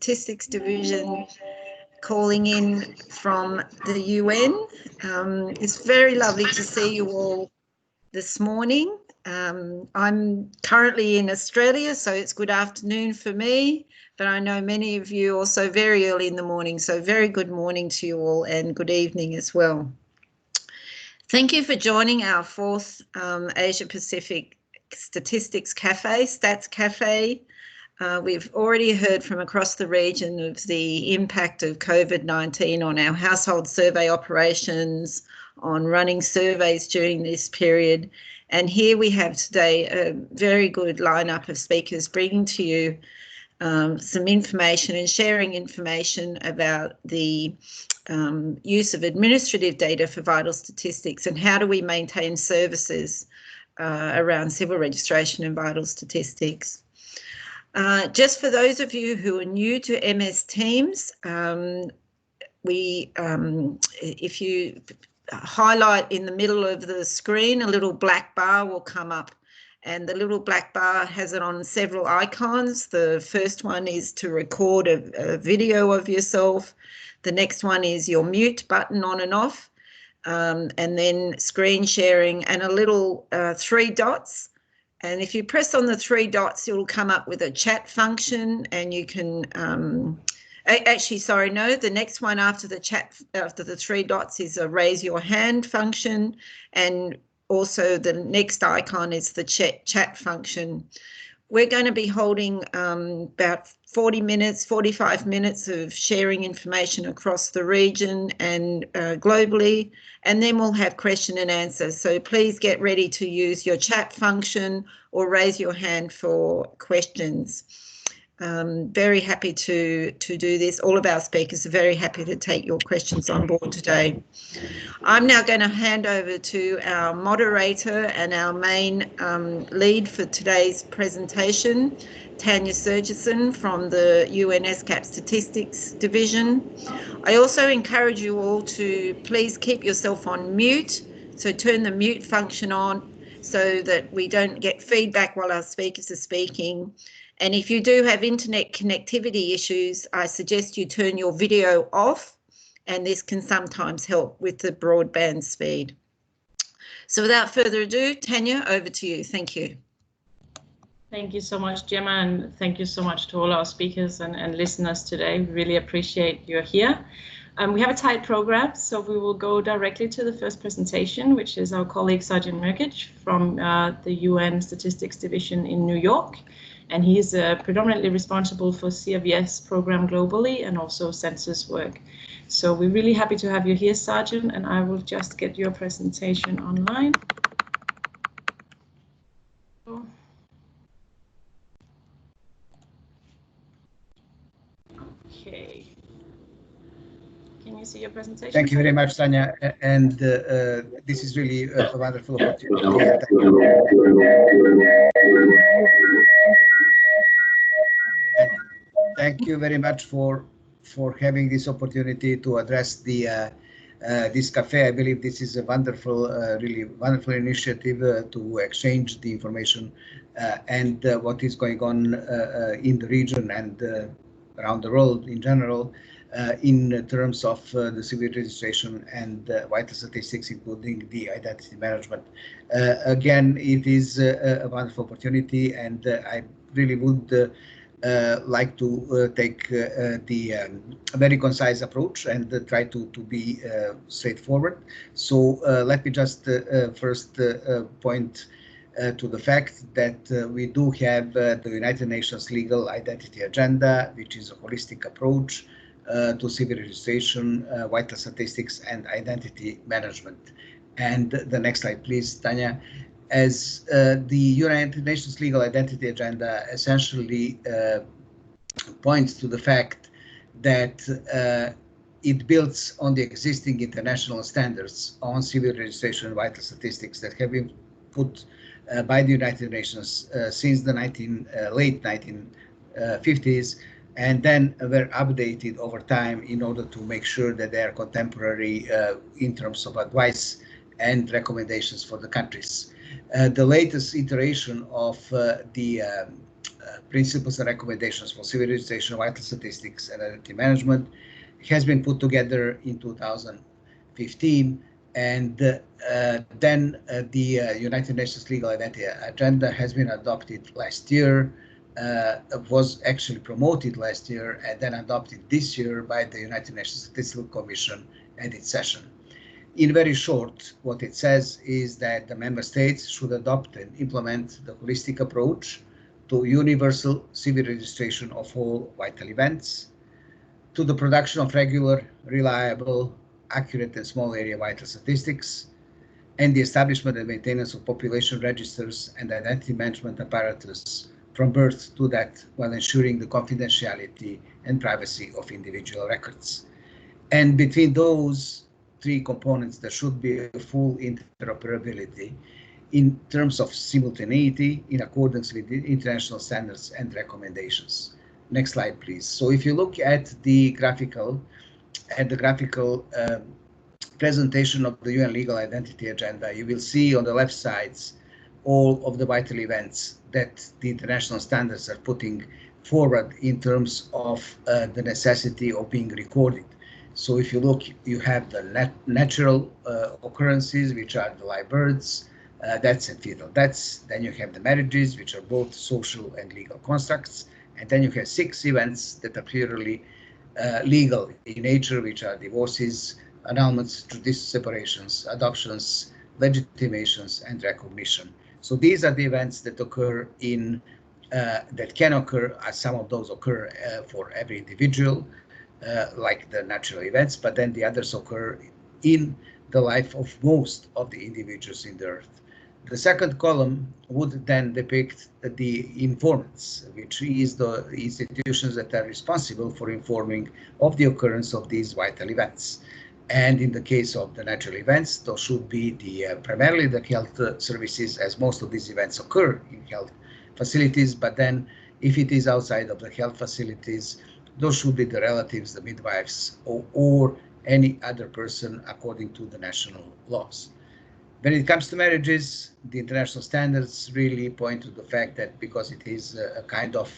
Statistics Division, calling in from the UN. It's very lovely to see you all this morning. I'm currently in Australia, so it's good afternoon for me, but I know many of you also very early in the morning, so very good morning to you all and good evening as well. Thank you for joining our fourth Asia Pacific Statistics Café, Stats Café. We've already heard from across the region of the impact of COVID-19 on our household survey operations, on running surveys during this period. And here we have today a very good lineup of speakers bringing to you some information and sharing information about the use of administrative data for vital statistics and how do we maintain services around civil registration and vital statistics. Just for those of you who are new to MS Teams, if you highlight in the middle of the screen, a little black bar will come up, and the little black bar has it on several icons. The first one is to record a video of yourself. The next one is your mute button on and off, and then screen sharing and a little 3 dots. And if you press on the 3 dots, it will come up with a chat function, and you can, actually, sorry, no, the next one after the chat, after the 3 dots is a raise your hand function, and also the next icon is the chat function. We're going to be holding about 40 minutes, 45 minutes of sharing information across the region and globally, and then we'll have question and answer. So please get ready to use your chat function or raise your hand for questions. Very happy to do this. All of our speakers are very happy to take your questions on board today. I'm now going to hand over to our moderator and our main lead for today's presentation, Tanya Sergeson from the UN ESCAP Statistics Division. I also encourage you all to please keep yourself on mute, so turn the mute function on so that we don't get feedback while our speakers are speaking. And if you do have internet connectivity issues, I suggest you turn your video off, and this can sometimes help with the broadband speed. So without further ado, Tanya, over to you. Thank you. Thank you so much, Gemma, and thank you so much to all our speakers and listeners today. We really appreciate you're here. We have a tight program, so we will go directly to the first presentation, which is our colleague Sajid Mirkic from the UN Statistics Division in New York. And he's predominantly responsible for CRVS program globally and also census work. So we're really happy to have you here, Sergeant, and I will just get your presentation online. Okay. Can you see your presentation? Thank you very much, Tanya. And this is really a wonderful opportunity. Thank you very much for having this opportunity to address the this cafe. I believe this is a wonderful, really wonderful initiative to exchange the information and what is going on in the region and around the world in general in terms of the civil registration and vital statistics, including the identity management. Again, it is a wonderful opportunity, and I really would like to take the very concise approach and try to be straightforward. So let me just first point to the fact that we do have the United Nations Legal Identity Agenda, which is a holistic approach to civil registration, vital statistics, and identity management. And the next slide, please, Tanya. As the United Nations Legal Identity Agenda essentially points to the fact that it builds on the existing international standards on civil registration and vital statistics that have been put by the United Nations since the late 1950s, and then were updated over time in order to make sure that they are contemporary in terms of advice and recommendations for the countries. The latest iteration of the principles and recommendations for civil registration, vital statistics, and identity management has been put together in 2015, and then the United Nations Legal Identity Agenda has been adopted last year, was actually promoted last year, and then adopted this year by the United Nations Statistical Commission at its session. In very short, what it says is that the member states should adopt and implement the holistic approach to universal civil registration of all vital events, to the production of regular, reliable, accurate and small area vital statistics, and the establishment and maintenance of population registers and identity management apparatus from birth to death, while ensuring the confidentiality and privacy of individual records. And between those three components, there should be a full interoperability in terms of simultaneity in accordance with the international standards and recommendations. Next slide, please. So if you look at the graphical presentation of the UN Legal Identity Agenda, you will see on the left sides all of the vital events that the international standards are putting forward in terms of the necessity of being recorded. So if you look, you have the natural occurrences, which are the live births, deaths and fetal deaths. Then you have the marriages, which are both social and legal constructs. And then you have 6 events that are purely legal in nature, which are divorces, annulments, judicial separations, adoptions, legitimations, and recognition. So these are the events that occur in, that can occur, as some of those occur for every individual, like the natural events, but then the others occur in the life of most of the individuals in the earth. The second column would then depict the informants, which is the institutions that are responsible for informing of the occurrence of these vital events. And in the case of the natural events, those should be the primarily the health services, as most of these events occur in health facilities. But then if it is outside of the health facilities, those should be the relatives, the midwives, or any other person according to the national laws. When it comes to marriages, the international standards really point to the fact that because it is a kind of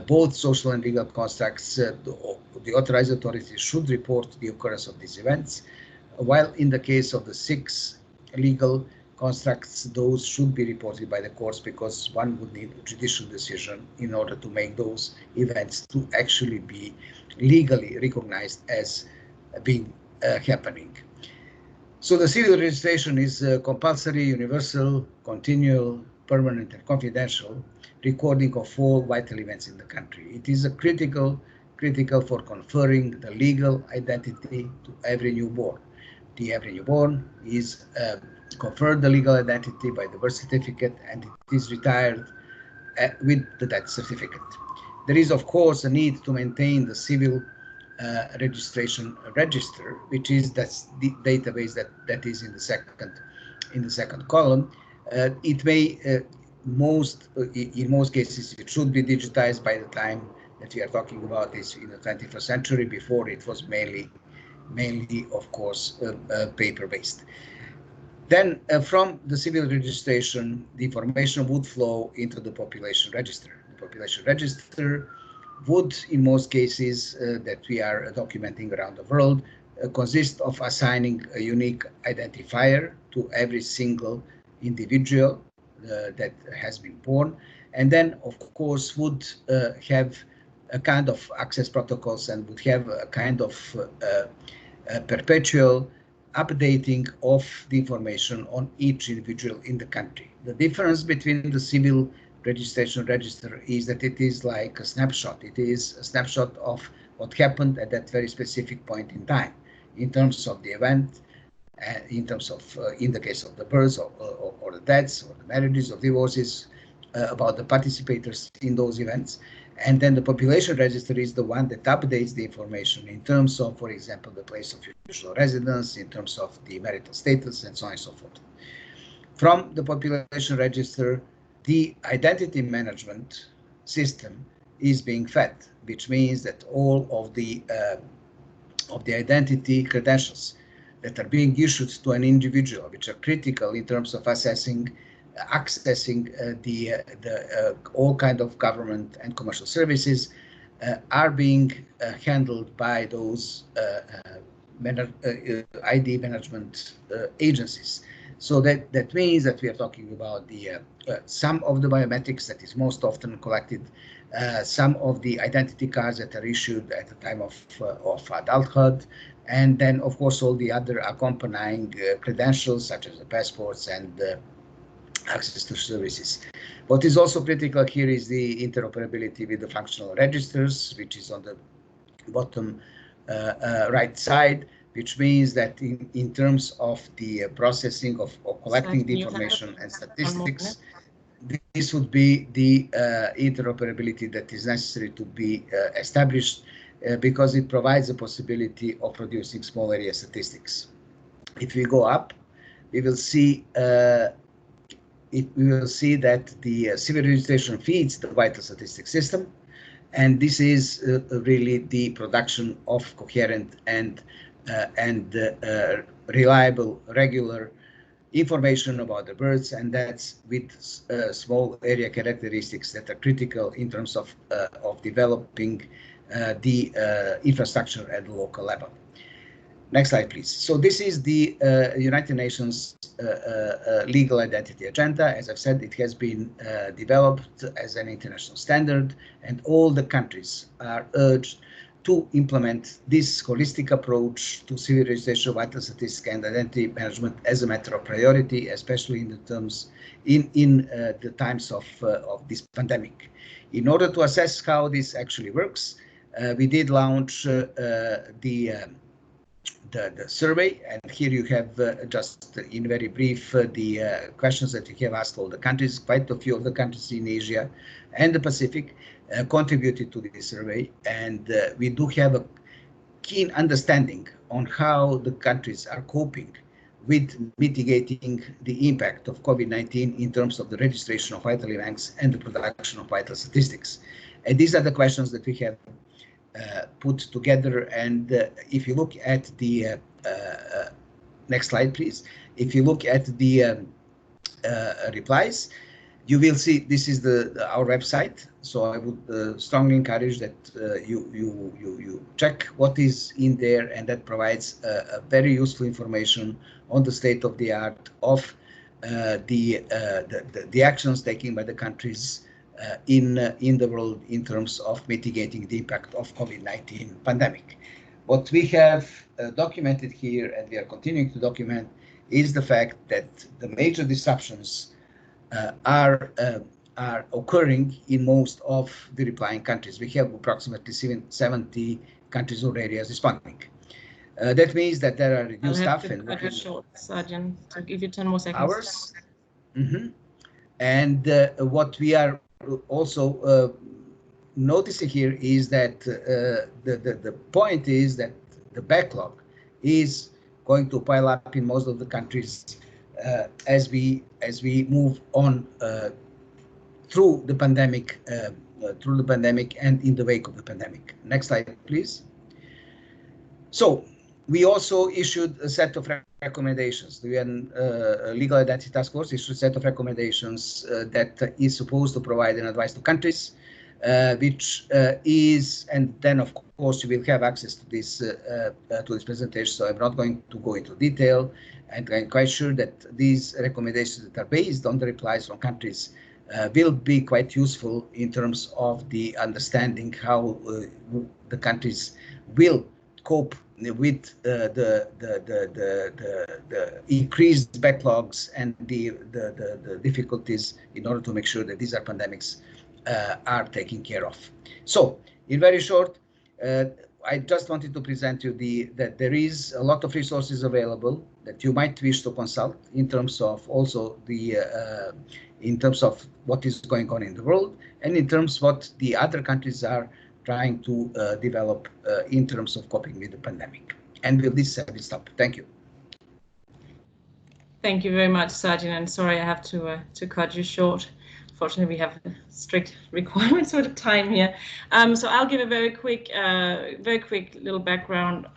both social and legal constructs, the authorized authorities should report the occurrence of these events, while in the case of the 6 legal constructs, those should be reported by the courts, because one would need a judicial decision in order to make those events to actually be legally recognized as being happening. So the civil registration is compulsory, universal, continual, permanent, and confidential recording of all vital events in the country. It is a critical for conferring the legal identity to every newborn. Every newborn is conferred the legal identity by the birth certificate, and it is retired with the death certificate. There is, of course, a need to maintain the civil registration register, which is that's the database that is in the second column. It may in most cases it should be digitized by the time that we are talking about is in the 21st century. Before, it was mainly of course paper-based. Then from the civil registration, the information would flow into the population register. The population register would, in most cases that we are documenting around the world, consist of assigning a unique identifier to every single individual that has been born, and then of course would have a kind of access protocols and would have a kind of perpetual updating of the information on each individual in the country. The difference between the civil registration register is that it is like a snapshot. It is a snapshot of what happened at that very specific point in time, in terms of the event, in terms of, in the case of the births or the deaths or the marriages or divorces, about the participators in those events. And then the population register is the one that updates the information in terms of, for example, the place of usual residence, in terms of the marital status, and so on and so forth. From the population register, the identity management system is being fed, which means that all of the identity credentials that are being issued to an individual, which are critical in terms of assessing accessing all kind of government and commercial services are being handled by those ID management agencies. So that means that we are talking about the some of the biometrics that is most often collected, some of the identity cards that are issued at the time of adulthood, and then of course all the other accompanying credentials such as the passports and access to services. What is also critical here is the interoperability with the functional registers, which is on the bottom right side, which means that in terms of the processing of collecting the information and statistics, this would be the interoperability that is necessary to be established because it provides the possibility of producing small area statistics. If we go up, we will see that the civil registration feeds the vital statistics system, and this is really the production of coherent and reliable, regular information about the birds, and that's with small area characteristics that are critical in terms of developing the infrastructure at the local level. Next slide, please. So this is the United Nations legal identity agenda. As I've said, it has been developed as an international standard, and all the countries are urged to implement this holistic approach to civil registration, vital statistics, and identity management as a matter of priority, especially in the terms in the times of this pandemic. In order to assess how this actually works, we did launch the survey, and here you have just in very brief the questions that you have asked all the countries. Quite a few of the countries in Asia and the Pacific contributed to this survey, and we do have a keen understanding on how the countries are coping with mitigating the impact of COVID-19 in terms of the registration of vital events and the production of vital statistics. And these are the questions that we have put together, and if you look at the next slide, please. If you look at the replies, you will see this is our website. So I would strongly encourage that you check what is in there, and that provides a very useful information on the state of the art of the actions taken by the countries in the world in terms of mitigating the impact of COVID-19 pandemic. What we have documented here, and we are continuing to document, is the fact that the major disruptions are occurring in most of the replying countries. We have approximately 70 countries or areas responding. That means that there are reduced staff and cut you short, Sergeant, to give you 10 more seconds. Hours. Mm-hmm. And what we are also noticing here is that the point is that the backlog is going to pile up in most of the countries as we move on through the pandemic and in the wake of the pandemic. Next slide, please. So we also issued a set of recommendations. The UN Legal Identity Task Force issued a set of recommendations that is supposed to provide an advice to countries, which is, and then of course you will have access to this presentation, so I'm not going to go into detail, and I'm quite sure that these recommendations that are based on the replies from countries will be quite useful in terms of the understanding how the countries will cope with the increased backlogs and the difficulties in order to make sure that these pandemics are taken care of. So, in very short, I just wanted to present you that there is a lot of resources available that you might wish to consult in terms of also in terms of what is going on in the world, and in terms of what the other countries are trying to develop in terms of coping with the pandemic. And with this, I will stop. Thank you. Thank you very much, Sergeant. And sorry, I have to cut you short. Fortunately, we have strict requirements for the time here. So I'll give a very quick little background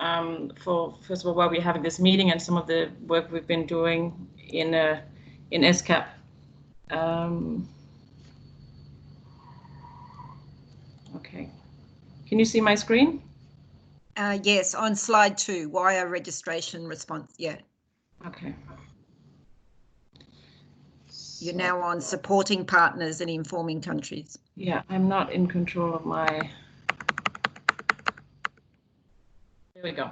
for, first of all, why we're having this meeting and some of the work we've been doing in ESCAP. Okay, can you see my screen? Yes, on slide 2, wire registration response. Yeah. Okay. You're now on supporting partners and informing countries. Yeah, I'm not in control of my. There we go.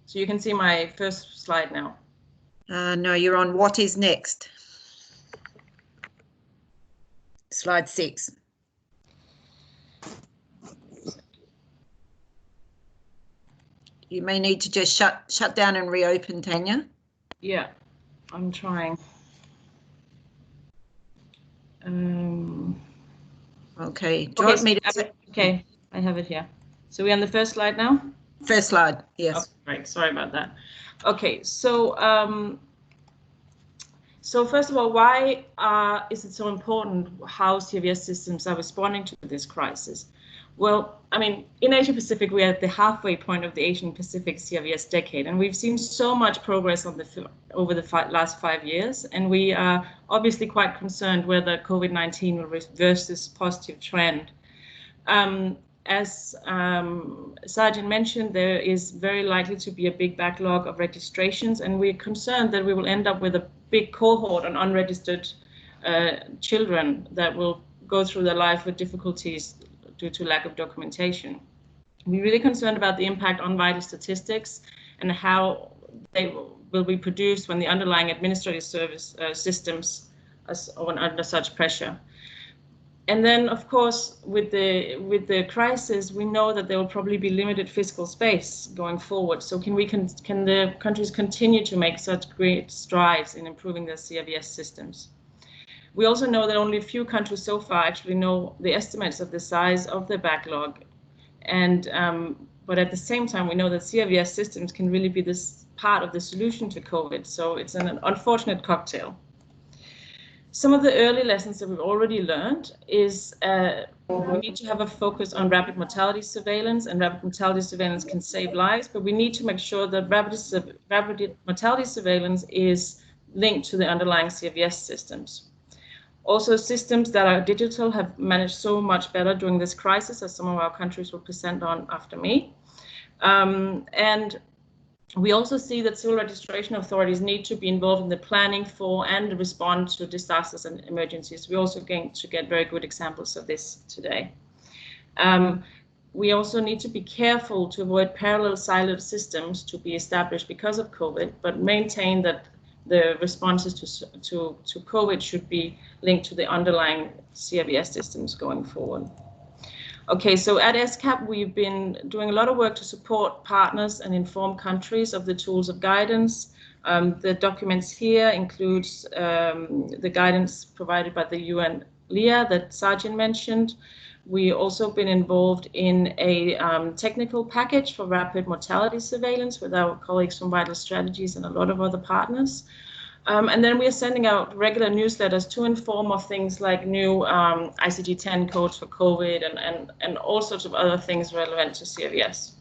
So you can see my first slide now. No, you're on what is next. Slide 6. You may need to just shut down and reopen, Tanya. Yeah, I'm trying. Okay. Do you want me to? Okay, I have it here. So we're on the first slide now? First slide, yes. Oh, right, sorry about that. Okay, so so first of all, why is it so important how CRVS systems are responding to this crisis? Well, I mean, in Asia Pacific, we're at the halfway point of the Asian Pacific CRVS decade, and we've seen so much progress on over the last 5 years, and we are obviously quite concerned whether COVID-19 will reverse this positive trend. As Sargent mentioned, there is very likely to be a big backlog of registrations, and we're concerned that we will end up with a big cohort of unregistered children that will go through their life with difficulties due to lack of documentation. We're really concerned about the impact on vital statistics and how they will be produced when the underlying administrative service systems are under such pressure. And then, of course, with the crisis, we know that there will probably be limited fiscal space going forward. So can the countries continue to make such great strides in improving their CRVS systems? We also know that only a few countries so far actually know the estimates of the size of the backlog. And but at the same time, we know that CRVS systems can really be this part of the solution to COVID. So it's an unfortunate cocktail. Some of the early lessons that we've already learned is we need to have a focus on rapid mortality surveillance, and rapid mortality surveillance can save lives, but we need to make sure that rapid mortality surveillance is linked to the underlying CRVS systems. Also, systems that are digital have managed so much better during this crisis, as some of our countries will present on after me. And we also see that civil registration authorities need to be involved in the planning for and respond to disasters and emergencies. We're also going to get very good examples of this today. We also need to be careful to avoid parallel siloed systems to be established because of COVID, but maintain that the responses to COVID should be linked to the underlying CRVS systems going forward. Okay, so at ESCAP, we've been doing a lot of work to support partners and inform countries of the tools of guidance. The documents here includes the guidance provided by the UN LIA that Sargent mentioned. We also been involved in a technical package for rapid mortality surveillance with our colleagues from Vital Strategies and a lot of other partners. And then we are sending out regular newsletters to inform of things like new ICD-10 codes for COVID and all sorts of other things relevant to CRVS.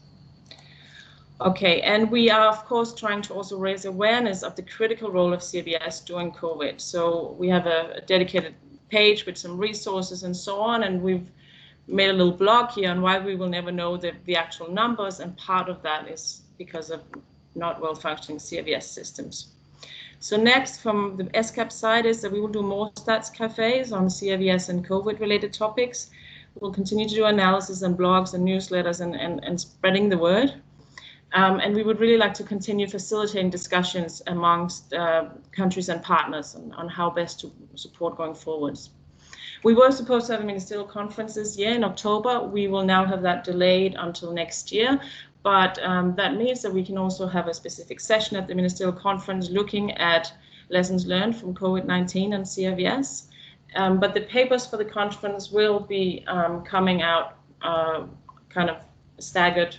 Okay, and we are of course trying to also raise awareness of the critical role of CRVS during COVID. So we have a dedicated page with some resources and so on, and we've made a little blog here on why we will never know the actual numbers, and part of that is because of not well-functioning CRVS systems. So next from the ESCAP side is that we will do more stats cafes on CRVS and COVID-related topics. We'll continue to do analysis and blogs and newsletters and spreading the word. And we would really like to continue facilitating discussions amongst countries and partners on how best to support going forwards. We were supposed to have a ministerial conference this year in October. We will now have that delayed until next year. But that means that we can also have a specific session at the ministerial conference looking at lessons learned from COVID-19 and CRVS. But the papers for the conference will be coming out kind of staggered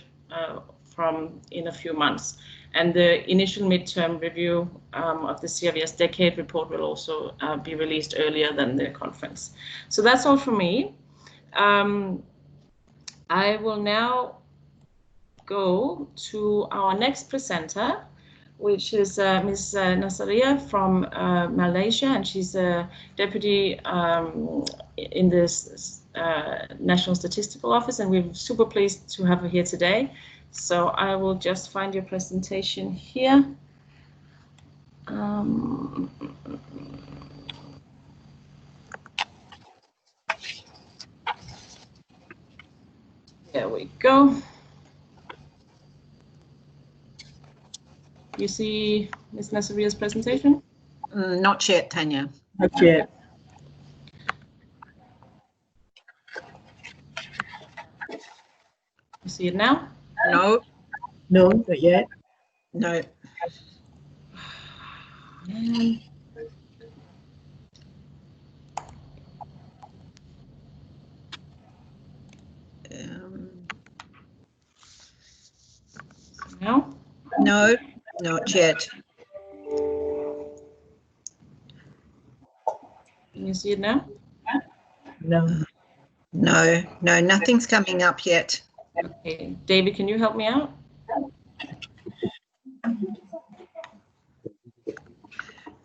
from in a few months. And the initial midterm review of the CRVS decade report will also be released earlier than the conference. So that's all from me. I will now go to our next presenter, which is Ms. Nasaria from Malaysia, and she's a deputy in this National Statistical Office, and we're super pleased to have her here today. So I will just find your presentation here. There we go. You see Ms. Nasaria's presentation? Not yet, Tanya. Not yet. You see it now? No. No, not yet. No. No? No, not yet. Can you see it now? No. No, nothing's coming up yet. Okay, David, can you help me out?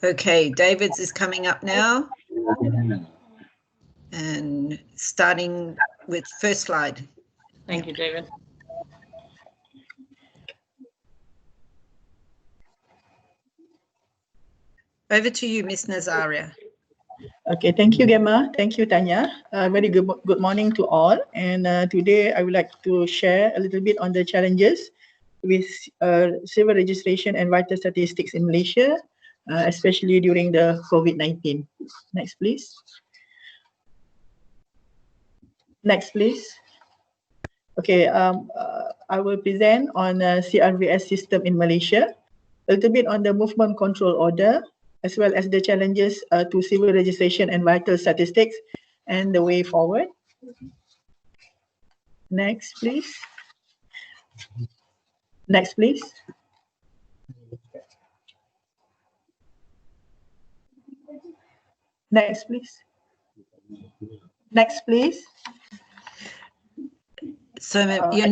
Okay, David's is coming up now. And starting with first slide. Thank you, David. Over to you, Ms. Nazaria. Okay, thank you, Gemma. Thank you, Tanya. Very good morning to all. And today I would like to share a little bit on the challenges with civil registration and vital statistics in Malaysia, especially during the COVID-19. Next, please. Next, please. Okay, I will present on CRVS system in Malaysia, a little bit on the movement control order, as well as the challenges to civil registration and vital statistics and the way forward. Next, please. Next, please. Next, please. Next, please. So you're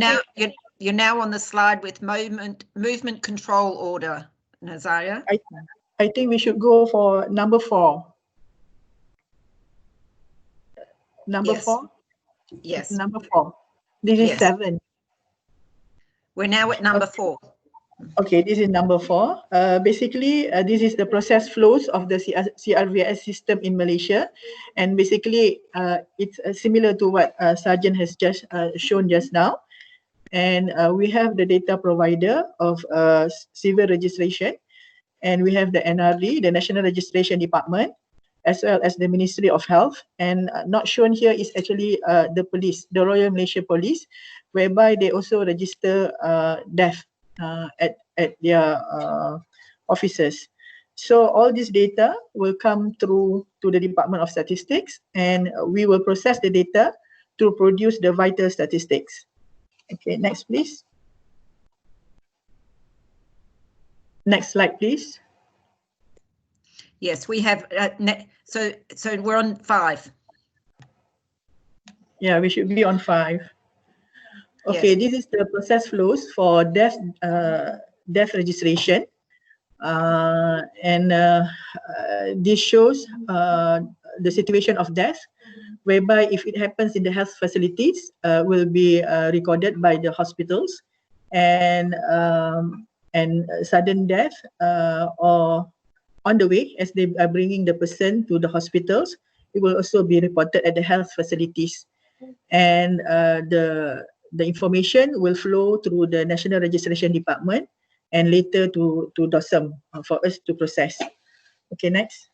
now on the slide with movement control order, Nazaria. I think we should go for number 4. Number Yes. 4? Yes. Number 4. This is Yes. 7. We're now at number 4. Okay, this is number 4. Basically, this is the process flows of the CRVS system in Malaysia. And basically, it's similar to what Sarjan has just shown just now. And we have the data provider of civil registration. And we have the NRD, the National Registration Department, as well as the Ministry of Health. And not shown here is actually the police, the Royal Malaysia Police, whereby they also register death at their offices. So all this data will come through to the Department of Statistics, and we will process the data to produce the vital statistics. Okay, next, please. Next slide, please. Yes, we have. So we're on 5. Yeah, we should be on 5. Okay, yes. This is the process flows for death registration, and this shows the situation of death, whereby if it happens in the health facilities, will be recorded by the hospitals, and sudden death or on the way as they are bringing the person to the hospitals, it will also be reported at the health facilities, and the information will flow through the National Registration Department and later to DOSM for us to process. Okay, next.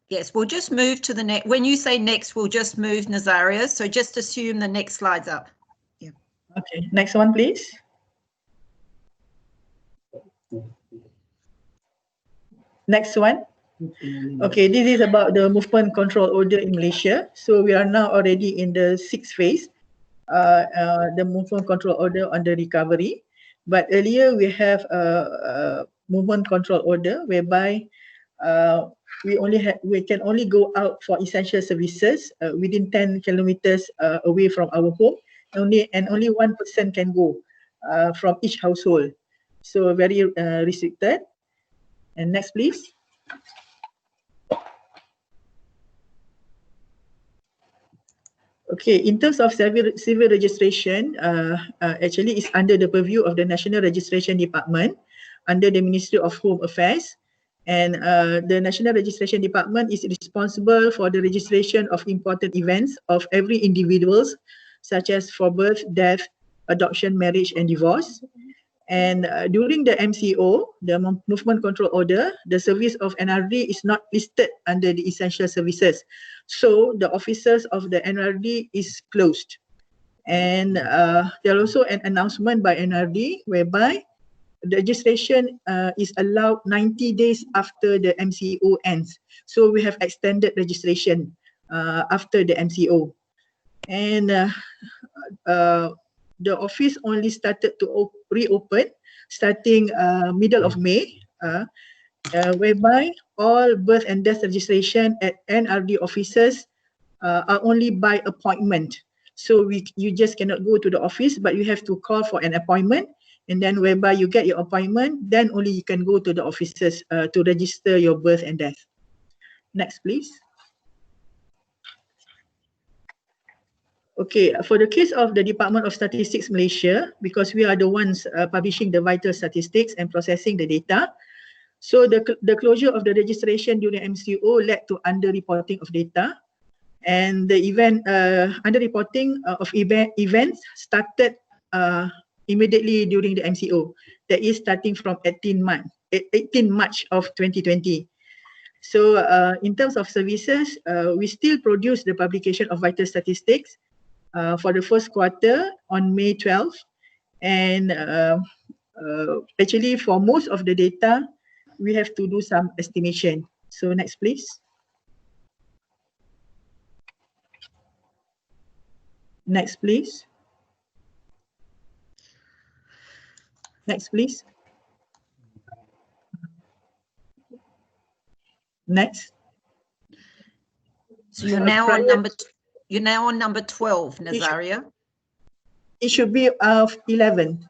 Yes, we'll just move to the next. When you say next, we'll just move, Nazaria. So just assume the next slide's up. Yeah. Okay, next one, please. Next one. Okay, this is about the movement control order in Malaysia. So we are now already in the 6th phase, the movement control order on the recovery. But earlier we have a movement control order whereby we can only go out for essential services within 10 kilometers away from our home. Only one person can go from each household. So very restricted. And next, please. Okay, in terms of civil registration, actually it's under the purview of the National Registration Department under the Ministry of Home Affairs. And the National Registration Department is responsible for the registration of important events of every individuals, such as for birth, death, adoption, marriage, and divorce. And during the MCO, the Movement Control Order, the service of NRD is not listed under the essential services. So the offices of the NRD is closed. And there also an announcement by NRD whereby the registration is allowed 90 days after the MCO ends. So we have extended registration after the MCO. And the office only started to reopen starting middle of May, whereby all birth and death registration at NRD offices are only by appointment. So you just cannot go to the office, but you have to call for an appointment, and then whereby you get your appointment, then only you can go to the offices to register your birth and death. Next, please. Okay, for the case of the Department of Statistics Malaysia, because we are the ones publishing the vital statistics and processing the data, so the closure of the registration during MCO led to underreporting of data, and the underreporting of events started immediately during the MCO, that is starting from 18 March of 2020. So in terms of services, we still produce the publication of vital statistics for the first quarter on May 12th. And actually for most of the data, we have to do some estimation. So next, please. Next, please. Next, please. Next. So you're now on number 12, Nazaria. It should be 11.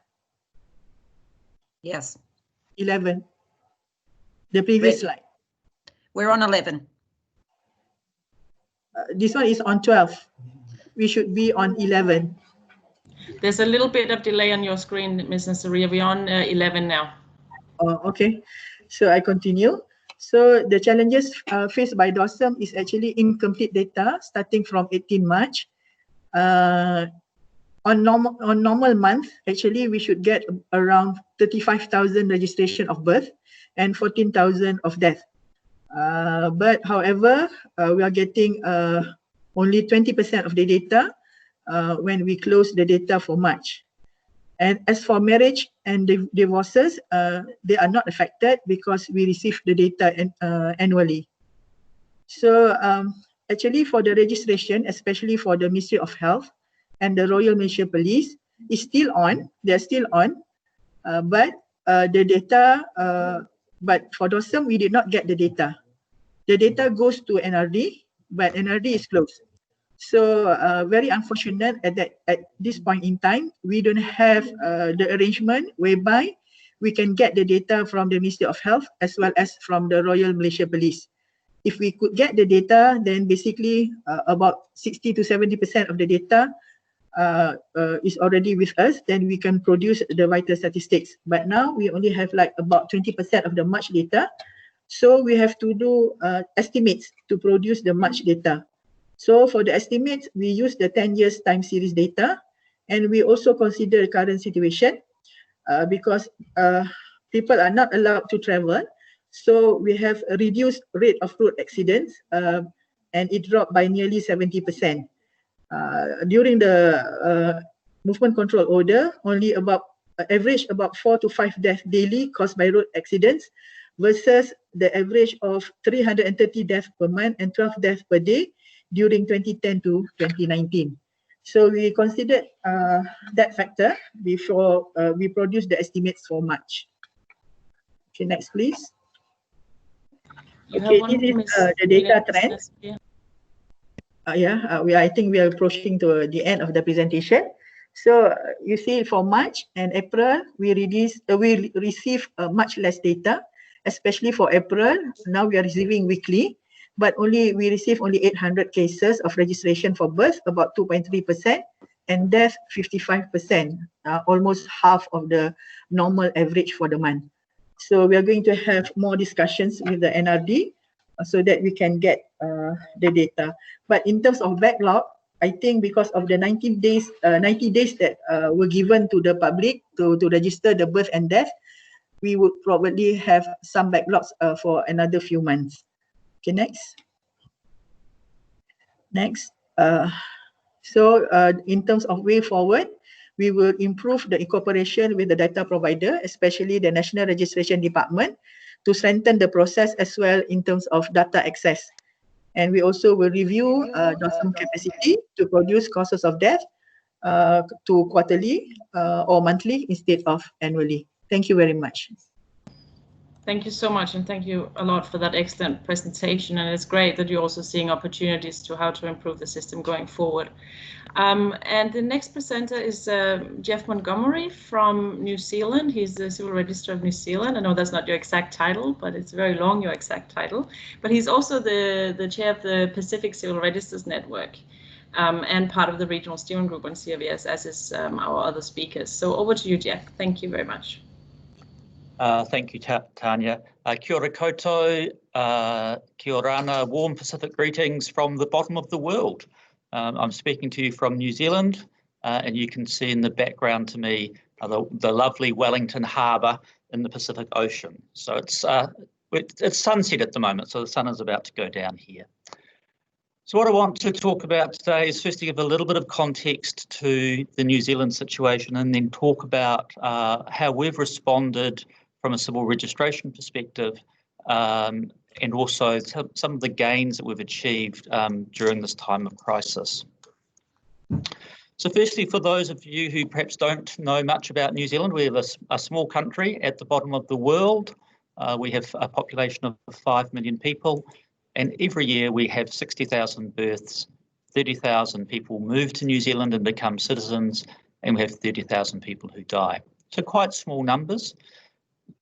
Yes. 11. The previous slide. We're on 11. This one is on 12. We should be on 11. There's a little bit of delay on your screen, Ms. Nazaria. We're on 11 now. Okay. So I continue. So the challenges faced by DOSM is actually incomplete data starting from 18 March. On normal month, actually we should get around 35,000 registration of birth and 14,000 of death. But however, we are getting only 20% of the data when we close the data for March. And as for marriage and divorces, they are not affected because we receive the data annually. So actually for the registration, especially for the Ministry of Health and the Royal Malaysia Police, is still on. They're still on, but the data, but for DOSM, we did not get the data. The data goes to NRD, but NRD is closed. So very unfortunate at this point in time, we don't have the arrangement whereby we can get the data from the Ministry of Health as well as from the Royal Malaysia Police. If we could get the data, then basically about 60 to 70% of the data is already with us, then we can produce the vital statistics. But now we only have like about 20% of the March data. So we have to do estimates to produce the March data. So for the estimates, we use the 10 years time series data, and we also consider the current situation because people are not allowed to travel. So we have a reduced rate of road accidents and it dropped by nearly 70%. During the movement control order, only about average about 4 to 5 deaths daily caused by road accidents versus the average of 330 deaths per month and 12 deaths per day during 2010 to 2019. So we considered that factor before we produce the estimates for March. Okay, next please. Okay, this is the data trend. I think we are approaching to the end of the presentation. So you see for March and April, we receive much less data, especially for April. Now we are receiving weekly, but we receive only 800 cases of registration for birth, about 2.3%, and death 55%, almost half of the normal average for the month. So we are going to have more discussions with the NRD so that we can get the data. But in terms of backlog, I think because of the 90 days that were given to the public to register the birth and death, we would probably have some backlogs for another few months. Okay, next. Next. So in terms of way forward, we will improve the cooperation with the data provider, especially the National Registration Department, to strengthen the process as well in terms of data access. And we also will review DOSM capacity to produce causes of death to quarterly or monthly instead of annually. Thank you very much. Thank you so much, and thank you a lot for that excellent presentation. And it's great that you're also seeing opportunities to how to improve the system going forward. And the next presenter is Jeff Montgomery from New Zealand. He's the Civil Registrar of New Zealand. I know that's not your exact title, but it's very long, your exact title. But he's also the chair of the Pacific Civil Registers Network and part of the regional steering group on CRVS, as is our other speakers. So over to you, Jeff. Thank you very much. Thank you, Tanya. Kia ora koutou, kia orana, warm Pacific greetings from the bottom of the world. I'm speaking to you from New Zealand, and you can see in the background to me the lovely Wellington Harbour in the Pacific Ocean. So it's sunset at the moment, so the sun is about to go down here. So what I want to talk about today is first to give a little bit of context to the New Zealand situation, and then talk about how we've responded from a civil registration perspective, and also some of the gains that we've achieved during this time of crisis. So firstly, for those of you who perhaps don't know much about New Zealand, we have a small country at the bottom of the world. We have a population of 5 million people, and every year we have 60,000 births, 30,000 people move to New Zealand and become citizens, and we have 30,000 people who die. So quite small numbers.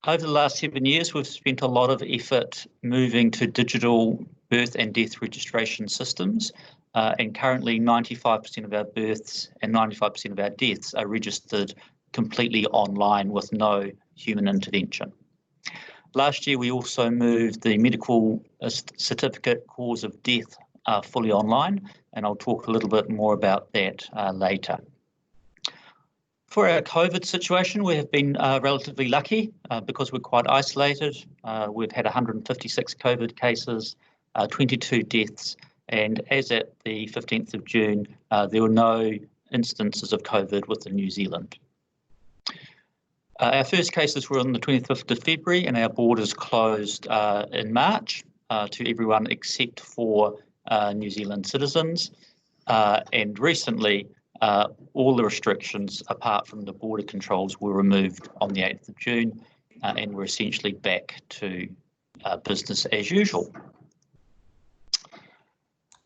Over the last 7 years, we've spent a lot of effort moving to digital birth and death registration systems, and currently 95% of our births and 95% of our deaths are registered completely online with no human intervention. Last year, we also moved the medical certificate cause of death fully online, and I'll talk a little bit more about that later. For our COVID situation, we have been relatively lucky because we're quite isolated. We've had 156 COVID cases, 22 deaths, and as at the 15th of June, there were no instances of COVID within New Zealand. Our first cases were on the 25th of February, and our borders closed in March to everyone except for New Zealand citizens. And recently, all the restrictions apart from the border controls were removed on the 8th of June, and we're essentially back to business as usual.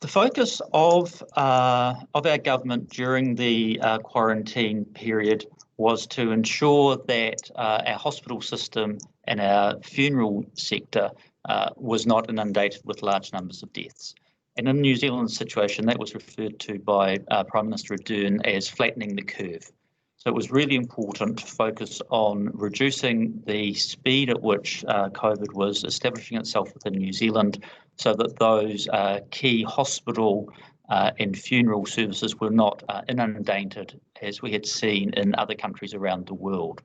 The focus of our government during the quarantine period was to ensure that our hospital system and our funeral sector was not inundated with large numbers of deaths. And in the New Zealand situation, that was referred to by Prime Minister Ardern as flattening the curve. So it was really important to focus on reducing the speed at which COVID was establishing itself within New Zealand, so that those key hospital and funeral services were not inundated as we had seen in other countries around the world.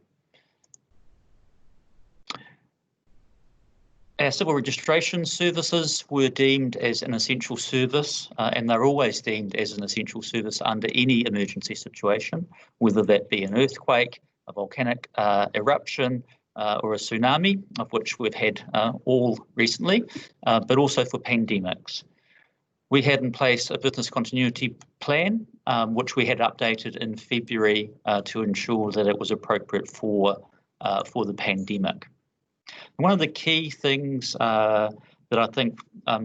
Our civil registration services were deemed as an essential service, and they're always deemed as an essential service under any emergency situation, whether that be an earthquake, a volcanic eruption, or a tsunami, of which we've had all recently, but also for pandemics. We had in place a business continuity plan, which we had updated in February to ensure that it was appropriate for the pandemic. One of the key things that that I think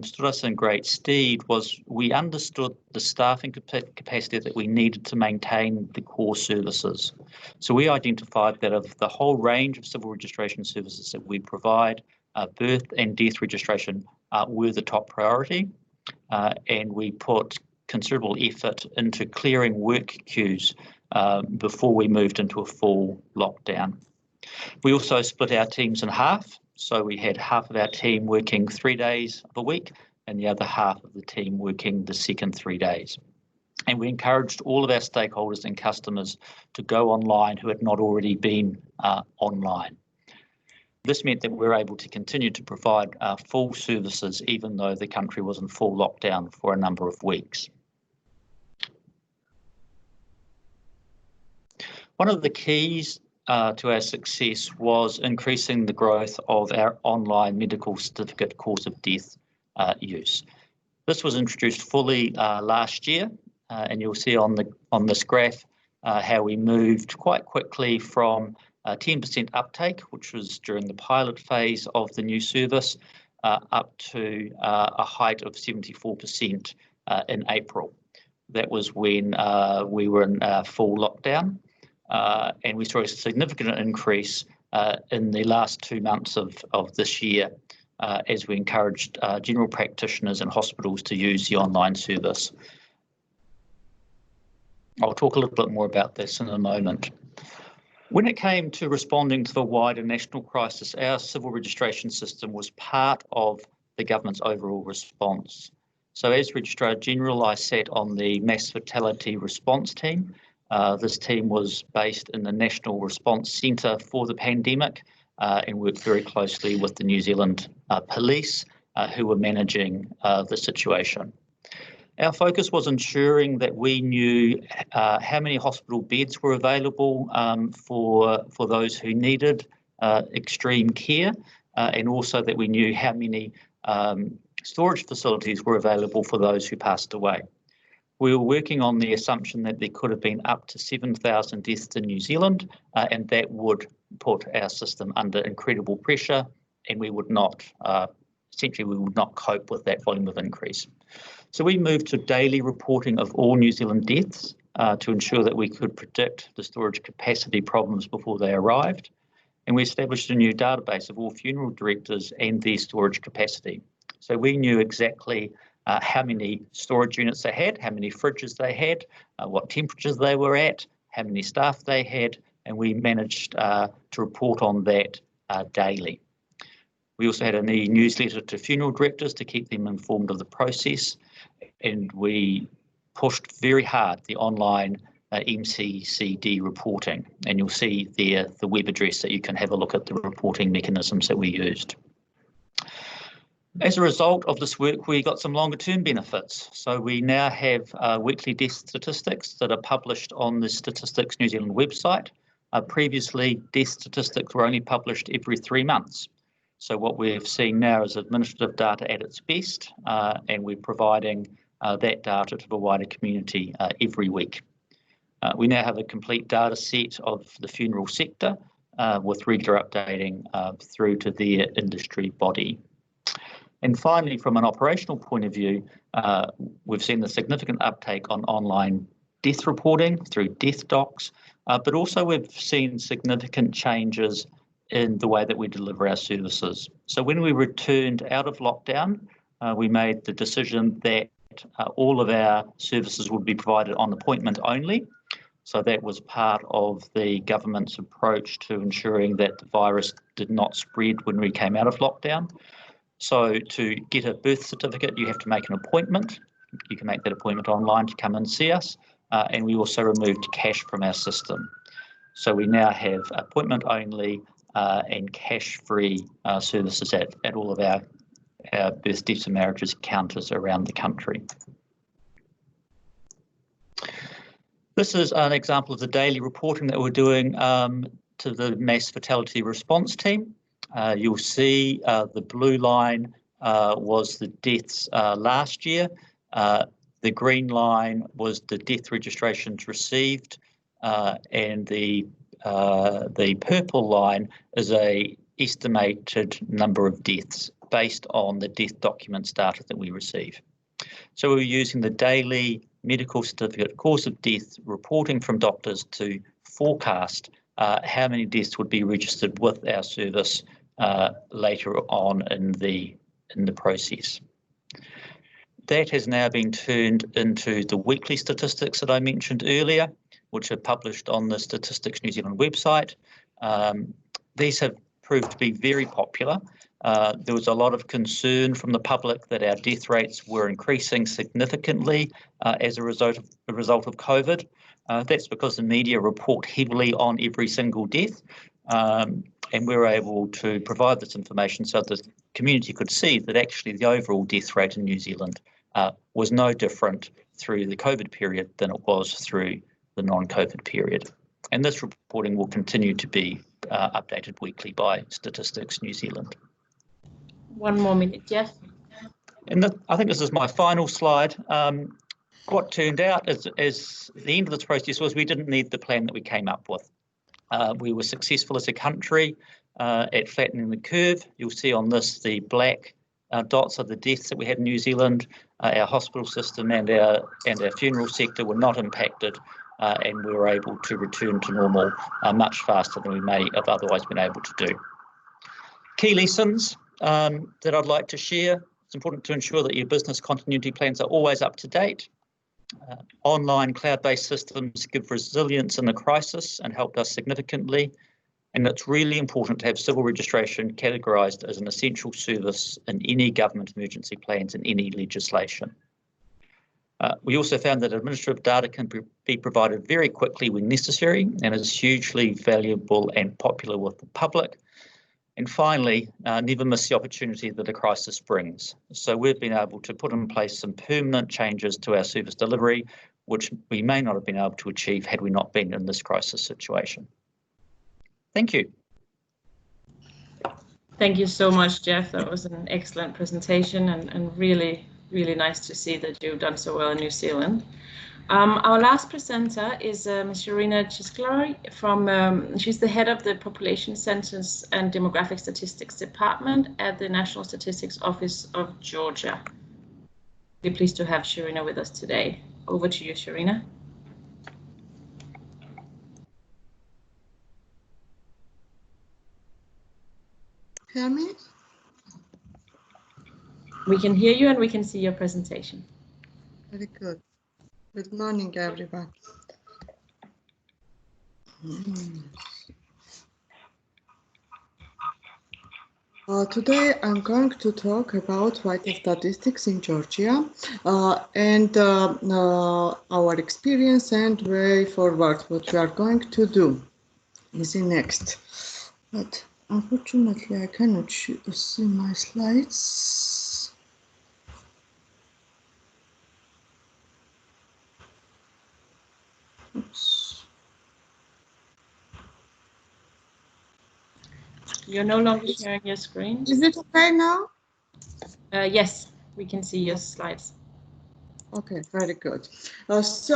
stood us in great stead was we understood the staffing capacity that we needed to maintain the core services. So we identified that of the whole range of civil registration services that we provide, birth and death registration were the top priority, and we put considerable effort into clearing work queues before we moved into a full lockdown. We also split our teams in half. So we had half of our team working 3 days of a week and the other half of the team working the second 3 days. And we encouraged all of our stakeholders and customers to go online who had not already been online. This meant that we were able to continue to provide full services even though the country was in full lockdown for a number of weeks. One of the keys to our success was increasing the growth of our online medical certificate cause of death use. This was introduced fully last year, and you'll see on this graph how we moved quite quickly from 10% uptake, which was during the pilot phase of the new service, up to a height of 74% in April. That was when we were in full lockdown. And we saw a significant increase in the last 2 months of this year as we encouraged general practitioners and hospitals to use the online service. I'll talk a little bit more about this in a moment. When it came to responding to the wider national crisis, our civil registration system was part of the government's overall response. So as Registrar General, I sat on the mass fatality response team. This team was based in the National Response Centre for the pandemic and worked very closely with the New Zealand police who were managing the situation. Our focus was ensuring that we knew how many hospital beds were available for those who needed extreme care, and also that we knew how many storage facilities were available for those who passed away. We were working on the assumption that there could have been up to 7,000 deaths in New Zealand, and that would put our system under incredible pressure, and we would not, essentially we would not cope with that volume of increase. So we moved to daily reporting of all New Zealand deaths to ensure that we could predict the storage capacity problems before they arrived. And we established a new database of all funeral directors and their storage capacity. So we knew exactly how many storage units they had, how many fridges they had, what temperatures they were at, how many staff they had, and we managed to report on that daily. We also had an e-newsletter to funeral directors to keep them informed of the process, and we pushed very hard the online MCCD reporting, and you'll see there the web address that you can have a look at the reporting mechanisms that we used. As a result of this work, we got some longer term benefits. So we now have weekly death statistics that are published on the Statistics New Zealand website. Previously, death statistics were only published every 3 months. So what we've seen now is administrative data at its best, and we're providing that data to the wider community every week. We now have a complete data set of the funeral sector with regular updating through to their industry body. And finally, from an operational point of view, we've seen the significant uptake on online death reporting through death docs, but also we've seen significant changes in the way that we deliver our services. So when we returned out of lockdown, we made the decision that all of our services would be provided on appointment only. So that was part of the government's approach to ensuring that the virus did not spread when we came out of lockdown. So to get a birth certificate, you have to make an appointment. You can make that appointment online to come and see us. And we also removed cash from our system. So we now have appointment only and cash-free services at all of our birth, deaths and marriages counters around the country. This is an example of the daily reporting that we're doing to the mass fatality response team. You'll see the blue line was the deaths last year. The green line was the death registrations received, and the purple line is a estimated number of deaths based on the death documents data that we receive. So we're using the daily medical certificate cause of death reporting from doctors to forecast how many deaths would be registered with our service later on in the process. That has now been turned into the weekly statistics that I mentioned earlier, which are published on the Statistics New Zealand website. These have proved to be very popular. There was a lot of concern from the public that our death rates were increasing significantly as a result of COVID. That's because the media report heavily on every single death, and we were able to provide this information so the community could see that actually the overall death rate in New Zealand was no different through the COVID period than it was through the non-COVID period. And this reporting will continue to be updated weekly by Statistics New Zealand. One more minute, Jeff. And I think this is my final slide. What turned out is the end of this process was we didn't need the plan that we came up with. We were successful as a country at flattening the curve. You'll see on this the black dots are the deaths that we had in New Zealand. Our hospital system and our funeral sector were not impacted, and we were able to return to normal much faster than we may have otherwise been able to do. Key lessons that I'd like to share. It's important to ensure that your business continuity plans are always up to date. Online cloud-based systems give resilience in the crisis and helped us significantly. And it's really important to have civil registration categorised as an essential service in any government emergency plans and any legislation. We also found that administrative data can be provided very quickly when necessary and is hugely valuable and popular with the public. And finally, never miss the opportunity that a crisis brings. So we've been able to put in place some permanent changes to our service delivery, which we may not have been able to achieve had we not been in this crisis situation. Thank you. Thank you so much, Jeff. That was an excellent presentation and really, really nice to see that you've done so well in New Zealand. Our last presenter is Ms. Sharina Chisklari from, she's the head of the Population Census and Demographic Statistics Department at the National Statistics Office of Georgia. We're pleased to have Sharina with us today. Over to you, Sharina. Hear me? We can hear you and we can see your presentation. Very good. Good morning, everyone. Today I'm going to talk about vital statistics in Georgia and our experience and way forward. What we are going to do is the next. But unfortunately, I cannot see my slides. Oops. You're no longer sharing your screen. Is it okay now? Yes, we can see your slides. Okay, very good. As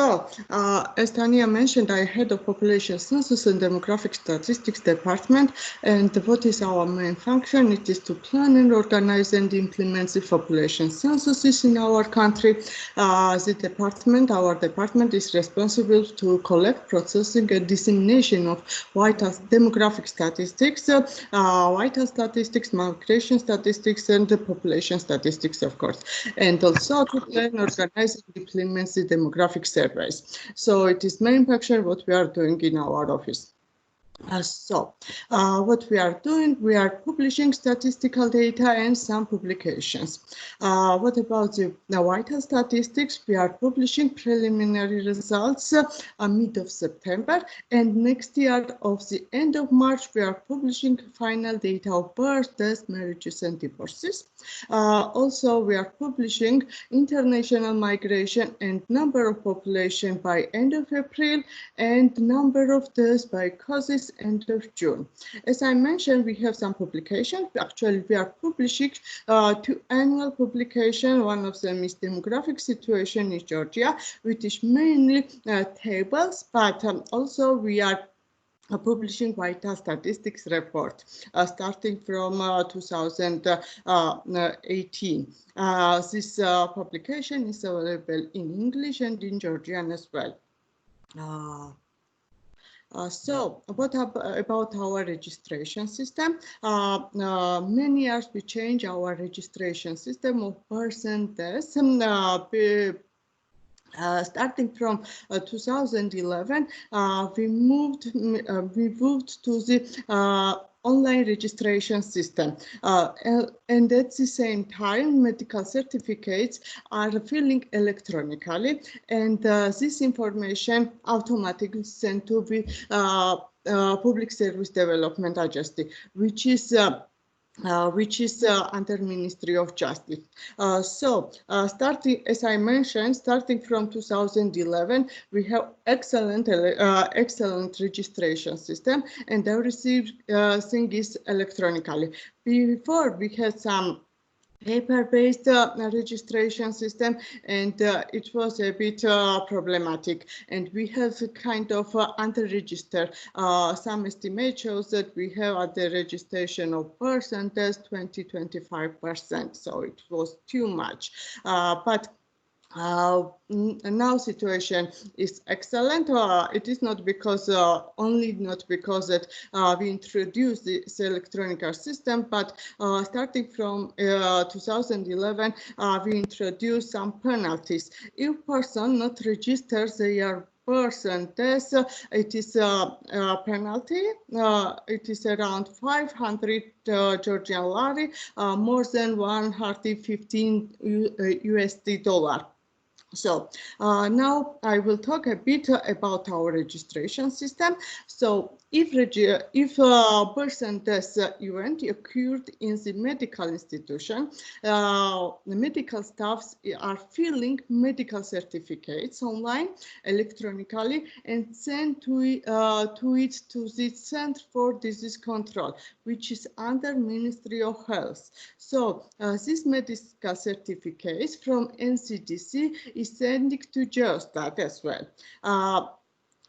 Tanya mentioned, I head of Population Census and Demographic Statistics Department, and what is our main function? It is to plan and organize and implement the population censuses in our country. Our department is responsible to collect, processing, and dissemination of vital demographic statistics, migration statistics, and the population statistics, of course, and also to plan, organize, and implements the demographic surveys. So it is main function what we are doing in our office. What we are doing, we are publishing statistical data and some publications. What about the vital statistics? We are publishing preliminary results mid of September, and next year of the end of March, we are publishing final data of birth, deaths, marriages, and divorces. Also, we are publishing international migration and number of population by end of April and number of deaths by causes end of June. As I mentioned, we have some publications. Actually, we are publishing 2 annual publications. One of them is demographic situation in Georgia, which is mainly tables, but also we are publishing vital statistics report starting from 2018. This publication is available in English and in Georgian as well. So what about our registration system? Many years we changed our registration system of person deaths. Starting from 2011, we moved to the online registration system, and at the same time medical certificates are filling electronically, and this information automatically sent to the Public Service Development Agency, which is under Ministry of Justice. Starting, as I mentioned, starting from 2011, we have excellent registration system, and everything is electronically. Before we had some paper-based registration system, and it was a bit problematic, and we have kind of under-register. Some estimate shows that we have at the registration of percentage 20-25%, so it was too much, but now situation is excellent. It is not because not because that we introduced this electronic system, but starting from 2011 we introduced some penalties. If person not registers their percentage, it is a penalty. It is around 500 Georgian lari, more than 115 USD dollar. So now I will talk a bit about our registration system. So if a person death event occurred in the medical institution, the medical staffs are filling medical certificates online electronically and send to the Center for Disease Control, which is under Ministry of Health. So these medical certificates from MCCD is sending to Geostat as well.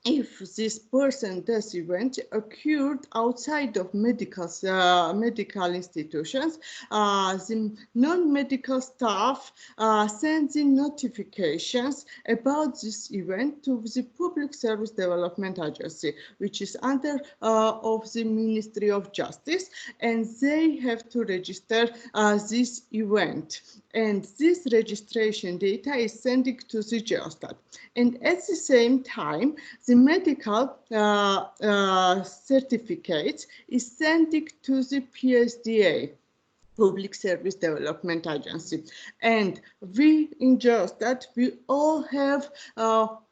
If this person death event occurred outside of medical institutions, the non-medical staff sends in notifications about this event to the Public Service Development Agency, which is under of the Ministry of Justice, and they have to register this event. And this registration data is sending to the Geostat. And at the same time, the medical certificates is sending to the PSDA, Public Service Development Agency. And we in Geostat, we all have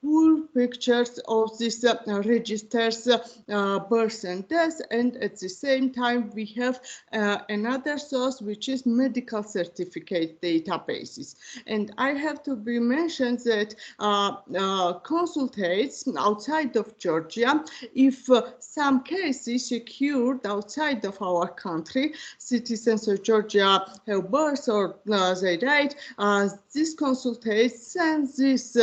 full pictures of this registers person death, and at the same time we have another source, which is medical certificate databases. And I have to be mentioned that consultates outside of Georgia, if some cases occurred outside of our country, citizens of Georgia have birth or they died, this consultate sends this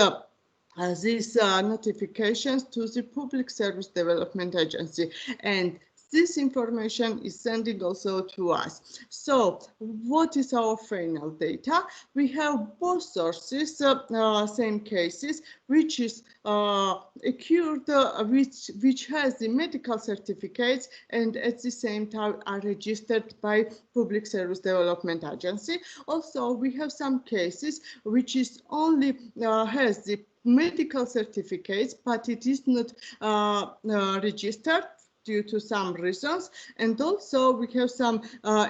these notifications to the Public Service Development Agency, and this information is sending also to us. So what is our final data? We have both sources, same cases, which is occurred, which has the medical certificates and at the same time are registered by Public Service Development Agency. Also, we have some cases which is only has the medical certificates, but it is not registered due to some reasons. And also we have some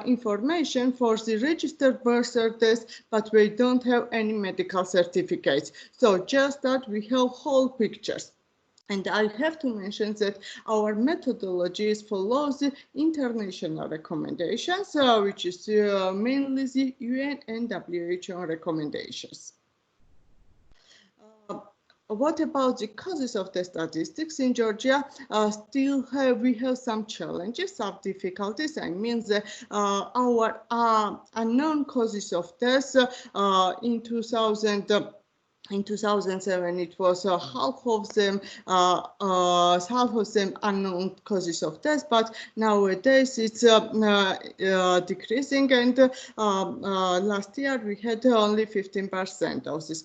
information for the registered birth certificates, but we don't have any medical certificates. So just that we have whole pictures. And I have to mention that our methodology follows the international recommendations, which is mainly the UN and WHO recommendations. What about the causes of the statistics in Georgia? We have some challenges, some difficulties. I mean, our unknown causes of death in 2000. in 2007, it was half of them unknown causes of death, but nowadays it's decreasing, and last year we had only 15% of this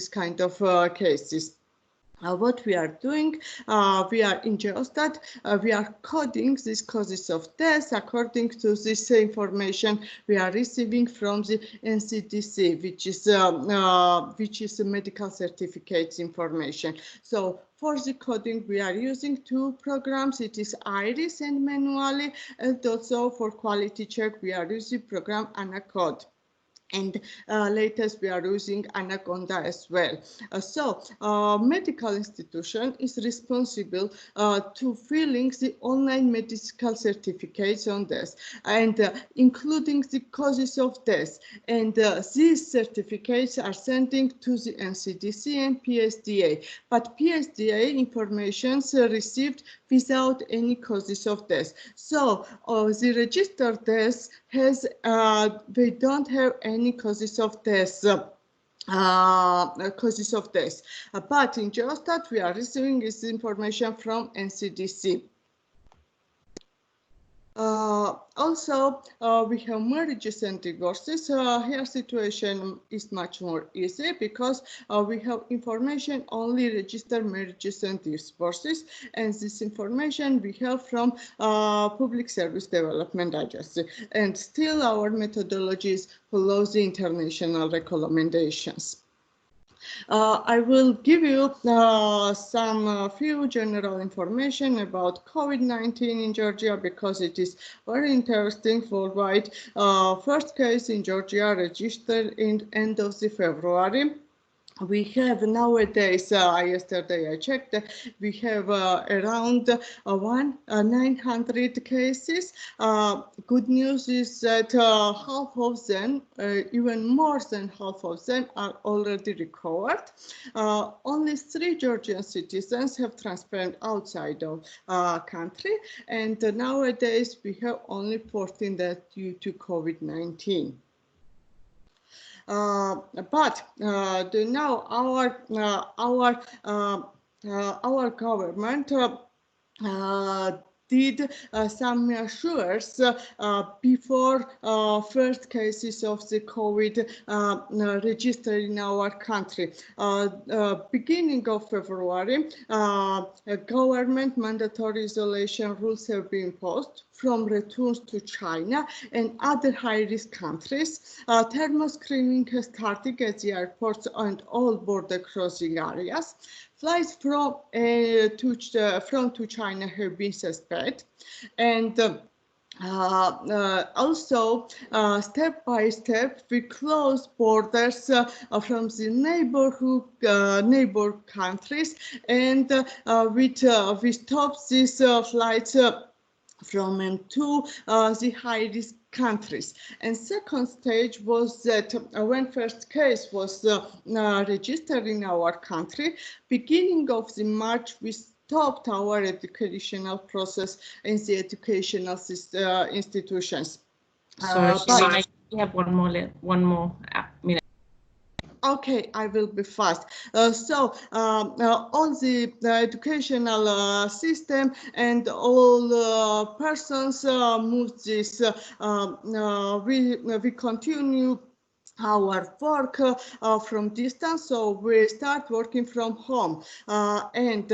kind of cases. What we are doing, we are in Geostat, we are coding these causes of death according to this information we are receiving from the MCCD, which is a medical certificates information. So for the coding, we are using two programs. It is IRIS and manually, and also for quality check, we are using program Anacode. And latest we are using Anaconda as well. Medical institution is responsible to filling the online medical certificates on death, and including the causes of death. And these certificates are sending to the NCDC and PSDA. But PSDA information received without any causes of death. So the registered deaths has they don't have any causes of death. But in Geostat we are receiving this information from NCDC. Also, we have marriages and divorces. Here situation is much more easy because we have information only registered marriages and divorces, and this information we have from Public Service Development Agency. And still our methodologies follow the international recommendations. I will give you some few general information about COVID-19 in Georgia because it is very interesting for why first case in Georgia registered in end of the February. We have nowadays, yesterday I checked, we have around 900 cases. Good news is that half of them, even more than half of them, are already recovered. Only 3 Georgian citizens have transferred outside of country, and nowadays we have only 14 deaths due to COVID-19. But now our government did some measures before first cases of the COVID registered in our country. Beginning of February, government mandatory isolation rules have been imposed from returns to China and other high-risk countries. Thermal screening has started at the airports and all border crossing areas. Flights from to China have been suspended, and also step by step we close borders from the neighbor countries, and we stop these flights from and to the high-risk countries. And second stage was that when first case was registered in our country, beginning of the March, we stopped our educational process in the educational institutions. Sorry, we have one more minute. Okay, I will be fast. All the educational system and all persons move this. We continue our work from distance, so we start working from home, and end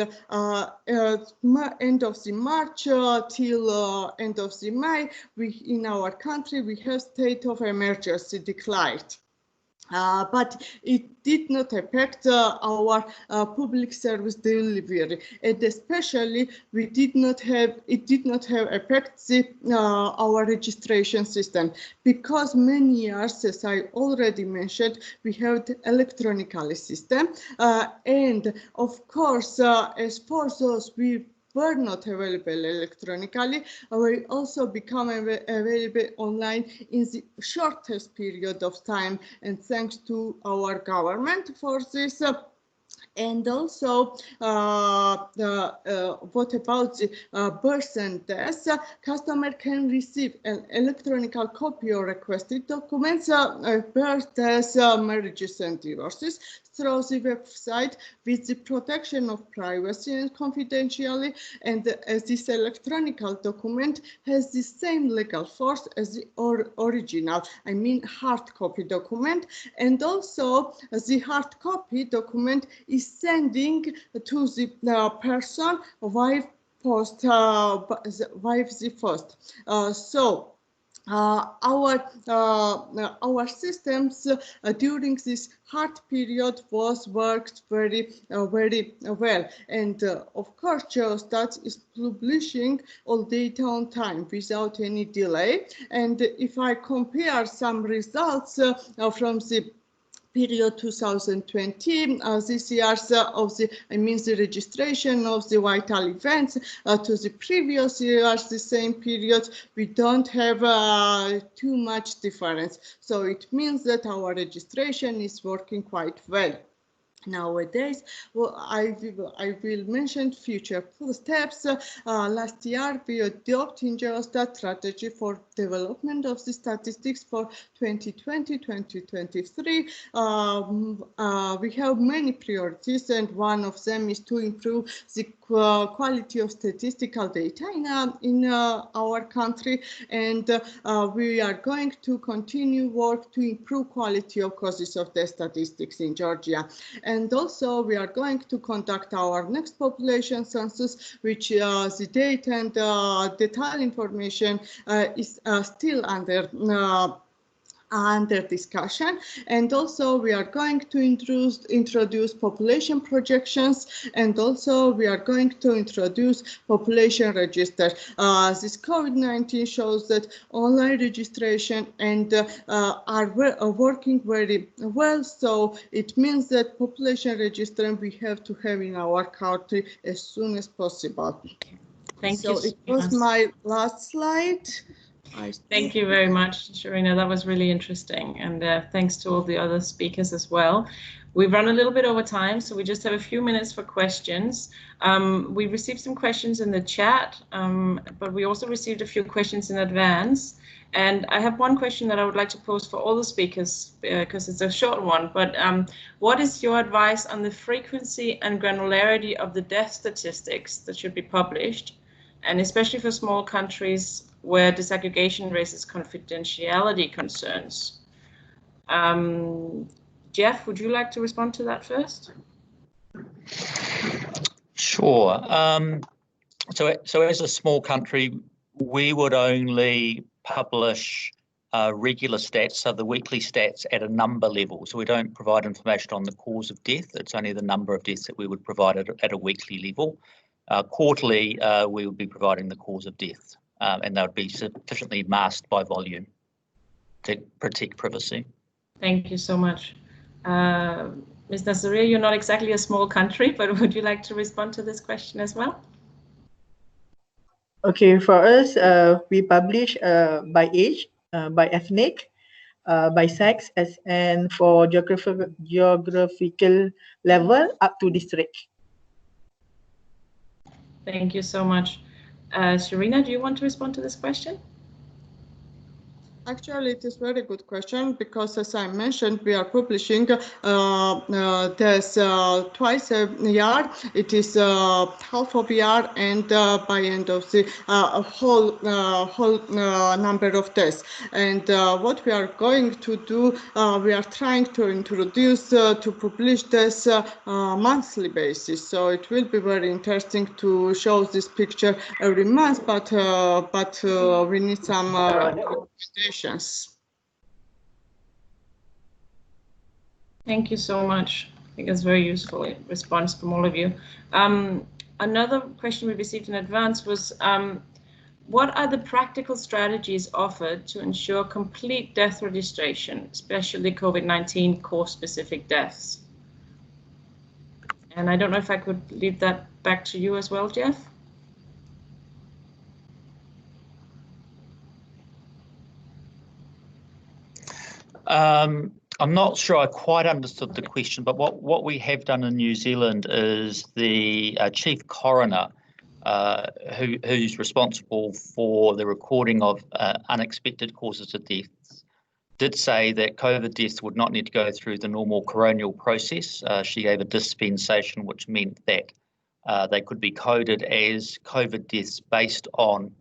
of the March till end of the May, in our country we have state of emergency declared. But it did not affect our public service delivery, and especially it did not have affect our registration system, because many years, as I already mentioned, we have the electronic system, and of course, as for those we were not available electronically, will also become available online in the shortest period of time, and thanks to our government for this. And also, what about the birth and death? Customer can receive an electronic copy of requested documents, birth, death, marriages, and divorces through the website with the protection of privacy and confidentiality. And this electronic document has the same legal force as the original, I mean hard copy document. And also the hard copy document is sending to the person via post, the post. So our systems during this hard period worked very well, and of course Geostat is publishing all data on time without any delay. And if I compare some results from the period 2020, this year's of the, the registration of the vital events to the previous years, the same period, we don't have too much difference. So it means that our registration is working quite well nowadays. Well, I will mention future steps. Last year, we adopted in Geostat strategy for development of the statistics for 2020-2023. We have many priorities, and one of them is to improve the quality of statistical data in our country, and we are going to continue work to improve quality of causes of death statistics in Georgia. And also we are going to conduct our next population census, which the date and detailed information is still under discussion. And also we are going to introduce population projections, and also we are going to introduce population registers. This COVID-19 shows that online registration and are working very well, so it means that population register we have to have in our country as soon as possible. Thank you. So it was my last slide. Thank you very much, Sharina. That was really interesting, and thanks to all the other speakers as well. We've run a little bit over time, so we just have a few minutes for questions. We received some questions in the chat, but we also received a few questions in advance. And I have one question that I would like to pose for all the speakers, because it's a short one, but what is your advice on the frequency and granularity of the death statistics that should be published, and especially for small countries where disaggregation raises confidentiality concerns? Jeff, would you like to respond to that first? Sure. So as a small country, we would only publish regular stats, so the weekly stats at a number level. So we don't provide information on the cause of death. It's only the number of deaths that we would provide at a weekly level. Quarterly, we would be providing the cause of death, and they would be sufficiently masked by volume to protect privacy. Thank you so much. Ms. Nasseria, you're not exactly a small country, but would you like to respond to this question as well? Okay, for us, we publish by age, by ethnic, by sex, and for geographical level up to district. Thank you so much. Sharina, do you want to respond to this question? Actually, it is a very good question, because as I mentioned, we are publishing this twice a year. It is half of a year, and by end of the whole number of deaths. And what we are going to do, we are trying to introduce to publish this monthly basis. So it will be very interesting to show this picture every month, but we need some recommendations. Thank you so much. I think that's very useful response from all of you. Another question we received in advance was, what are the practical strategies offered to ensure complete death registration, especially COVID-19 cause-specific deaths? And I don't know if I could leave that back to you as well, Jeff. I'm not sure I quite understood the question, but what we have done in New Zealand is the chief coroner, who's responsible for the recording of unexpected causes of deaths, did say that COVID deaths would not need to go through the normal coronial process. She gave a dispensation, which meant that they could be coded as COVID deaths based on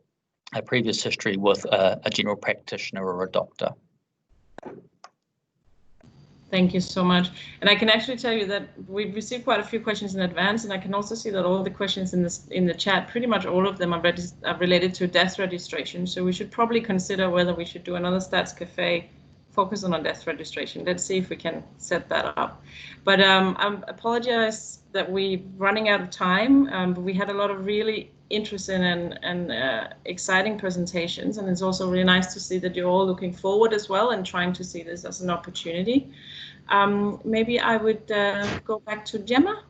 a previous history with a general practitioner or a doctor. Thank you so much. And I can actually tell you that we've received quite a few questions in advance, and I can also see that all the questions in the chat, pretty much all of them are related to death registration. So we should probably consider whether we should do another Stats Cafe focusing on death registration. Let's see if we can set that up. But I apologize that we're running out of time, but we had a lot of really interesting and exciting presentations, and it's also really nice to see that you're all looking forward as well and trying to see this as an opportunity. Maybe I would go back to Gemma.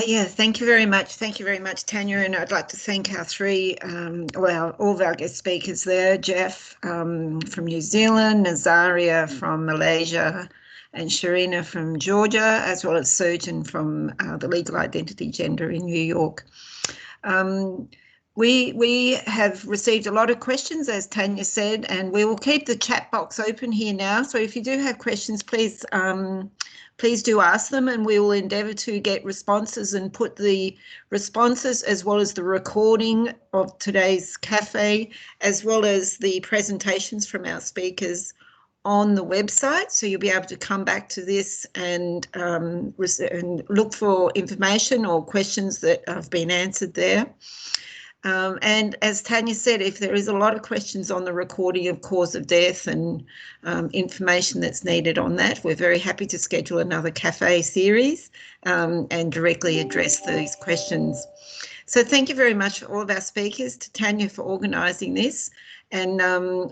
Yeah, thank you very much. Thank you very much, Tanya. And I'd like to thank our three, well, all of our guest speakers there, Jeff from New Zealand, Nazaria from Malaysia, and Sharina from Georgia, as well as Surgeon from the Legal Identity Gender in New York. We have received a lot of questions, as Tanya said, and we will keep the chat box open here now. So if you do have questions, please please do ask them, and we will endeavour to get responses and put the responses as well as the recording of today's cafe, as well as the presentations from our speakers on the website. So you'll be able to come back to this and look for information or questions that have been answered there. And as Tanya said, if there is a lot of questions on the recording of cause of death and information that's needed on that, we're very happy to schedule another cafe series and directly address these questions. So thank you very much for all of our speakers, to Tanya for organising this. And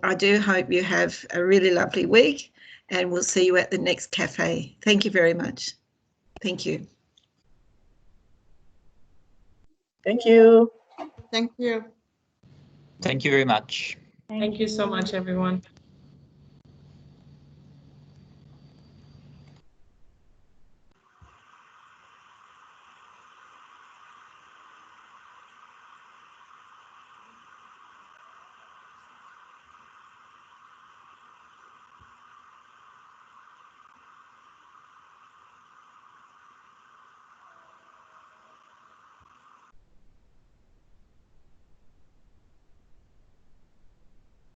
I do hope you have a really lovely week, and we'll see you at the next cafe. Thank you very much. Thank you. Thank you. Thank you. Thank you very much. Thank you so much, everyone.